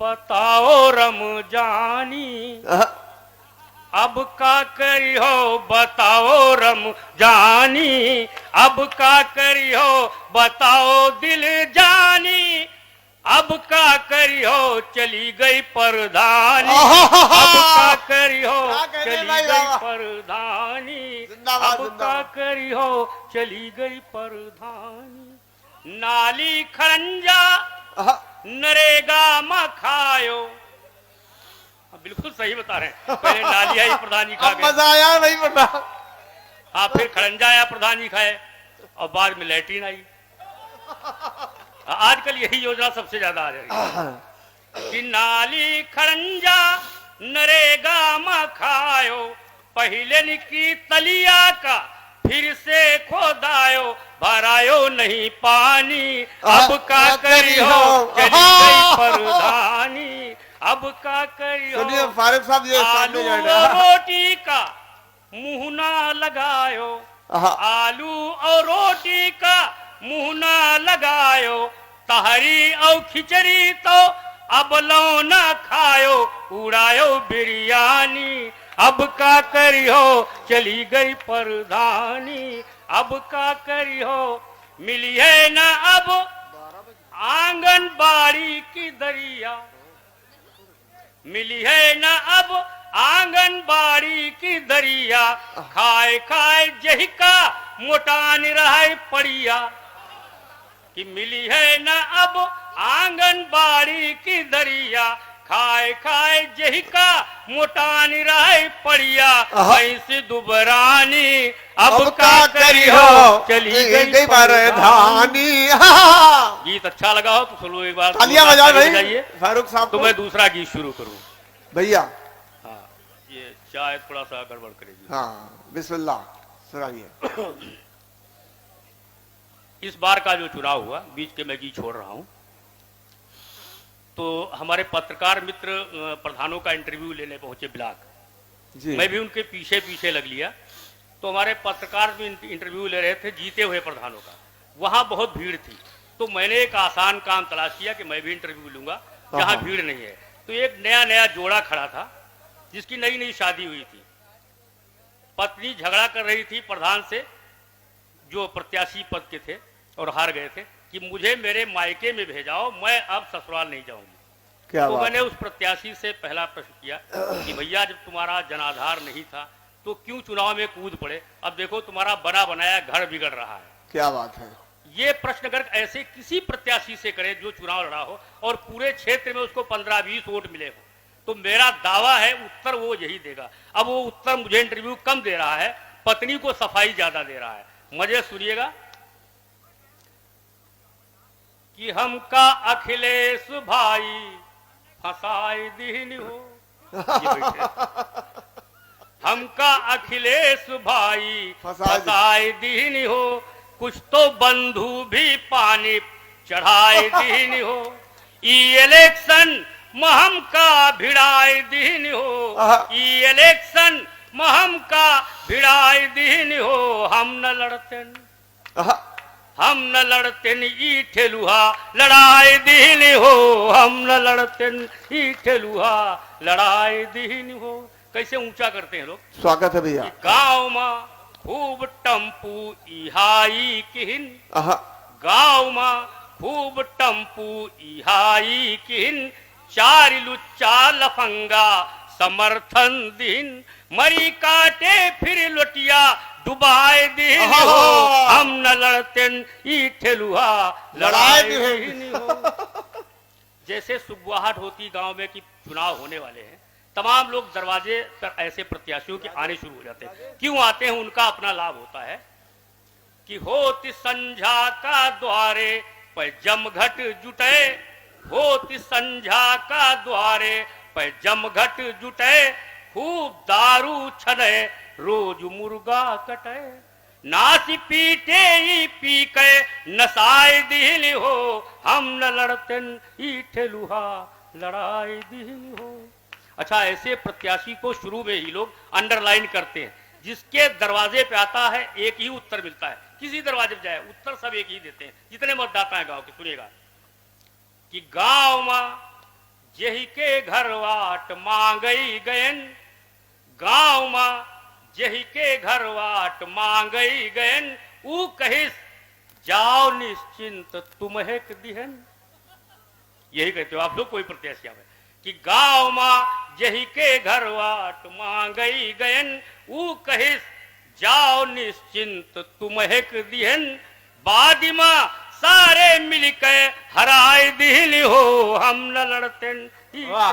बताओ रमजानी अब का करी हो, बताओ रमजानी अब का करी हो, बताओ दिल जानी अब का करी हो, चली गई परधानी अब का करी हो, चली गई परधानी अब का करी हो, चली गई परधानी। नाली खरंजा नरेगा में खायो, बिल्कुल सही बता रहे हैं। पहले नाली आई प्रधान जी खा गए, मजा आया नहीं पता। हाँ, फिर खरंजा आया प्रधान जी खाए और बाद में लैट्रिन आई। आजकल यही योजना सबसे ज्यादा आ रही है कि नाली खरंजा नरेगा में खायो, पहले निकी तलिया का फिर से खोदायो, भरायो नहीं पानी अब का करी हो, चली गई परधानी अब का करी हो। फारूक साहब ये आलू और रोटी का मुंह ना लगायो, आलू और रोटी का मुंह ना लगायो, तहरी और खिचड़ी तो अब लो ना खायो, उड़ायो बिरयानी अब का करी हो, चली गई परधानी अब का करी हो। मिली है ना अब आंगनबाड़ी की दरिया, मिली है ना अब आंगनबाड़ी की दरिया, खाए खाए जही का मोटान रहे पड़िया कि मिली है ना अब आंगनबाड़ी की दरिया, खाए खाए जही का मोटानी रहे पड़िया, ऐसी दुबरानी अब का करी हो, चली गई परधानी। गीत अच्छा लगा हो तो सुनो एक बार, तालियां बजा भाई फारूक साहब। तो मैं दूसरा गीत शुरू करूं भैया। हाँ, ये शायद थोड़ा सा गड़बड़ करेगी। हाँ, बिस्मिल्लाह सुनाइए। इस बार का जो चुनाव हुआ, बीच के मैं गीत छोड़ रहा हूं, तो हमारे पत्रकार मित्र प्रधानों का इंटरव्यू लेने पहुंचे ब्लॉक, मैं भी उनके पीछे पीछे लग लिया। तो हमारे पत्रकार भी इंटरव्यू ले रहे थे जीते हुए प्रधानों का, वहां बहुत भीड़ थी। तो मैंने एक आसान काम तलाश किया कि मैं भी इंटरव्यू लूंगा जहां भीड़ नहीं है। तो एक नया नया जोड़ा खड़ा था जिसकी नई नई शादी हुई थी, पत्नी झगड़ा कर रही थी प्रधान से जो प्रत्याशी पद के थे और हार गए थे कि मुझे मेरे मायके में भेजाओ, मैं अब ससुराल नहीं जाऊंगी। तो मैंने उस प्रत्याशी से पहला प्रश्न किया कि भैया जब तुम्हारा जनाधार नहीं था तो क्यों चुनाव में कूद पड़े, अब देखो तुम्हारा बना बनाया घर बिगड़ रहा है। क्या बात है। ये प्रश्न अगर ऐसे किसी प्रत्याशी से करे जो चुनाव लड़ा हो और पूरे क्षेत्र में उसको 15-20 वोट मिले हो, तो मेरा दावा है उत्तर वो यही देगा। अब वो उत्तर मुझे इंटरव्यू कम दे रहा है, पत्नी को सफाई ज्यादा दे रहा है। मजे सुनिएगा कि हमका अखिलेश भाई फसाई दीन हो, हमका अखिलेश भाई फसाई दीन हो, कुछ तो बंधु भी पानी चढ़ाई दीन हो, इलेक्शन महम का भिड़ाई दीन हो, इलेक्शन महम का भिड़ाई दीन हो, हम न लड़ते हम न लड़ते ई ठेलुहा लड़ाई दीन हो, हम न लड़ते ई ठेलुहा लड़ाई दीन हो। कैसे ऊंचा करते हैं लोग। स्वागत है भैया। गांव में खूब टम्पू इहाई किहिन, गांव में खूब टम्पू इहाई किहिन, चार लुच्चा लफंगा समर्थन दिन, मरी काटे फिर लोटिया डुबाए दिन हो, हम न लड़ते ई ठेलुहा लड़ाई दिन हो। जैसे सुगवाहट होती गांव में कि चुनाव होने वाले हैं, तमाम लोग दरवाजे पर ऐसे प्रत्याशियों के आने शुरू हो जाते हैं। क्यों आते हैं, उनका अपना लाभ होता है कि होती संझा का द्वारे पर जमघट जुटे, होती संझा का द्वारे पर जमघट जुटे, खूब दारू छने रोज मुर्गा कटे, नाच पीटे ही पी के नसाए दिल हो, हम न लड़ते ई ठेलुहा लड़ाई दिल हो। अच्छा, ऐसे प्रत्याशी को शुरू में ही लोग अंडरलाइन करते हैं, जिसके दरवाजे पे आता है एक ही उत्तर मिलता है। किसी दरवाजे पे जाए उत्तर सब एक ही देते हैं जितने मतदाता हैं गांव के। सुनिएगा कि गांव में जेही के घर वाट मांगई गयन गांव मां जेही के घर वाट मांगई गयन ऊ कहिस जाओ निश्चिंत तुम्हें दिहन। यही कहते हो आप लोग, कोई प्रत्याशी आवे कि गांव मां जेही के घर वाट मांगई गयन ऊ कहिस जाओ निश्चिंत तुम्हें दिहन। बादिमा सारे मिलके हराए दिल हो हम न लड़ते। वाह।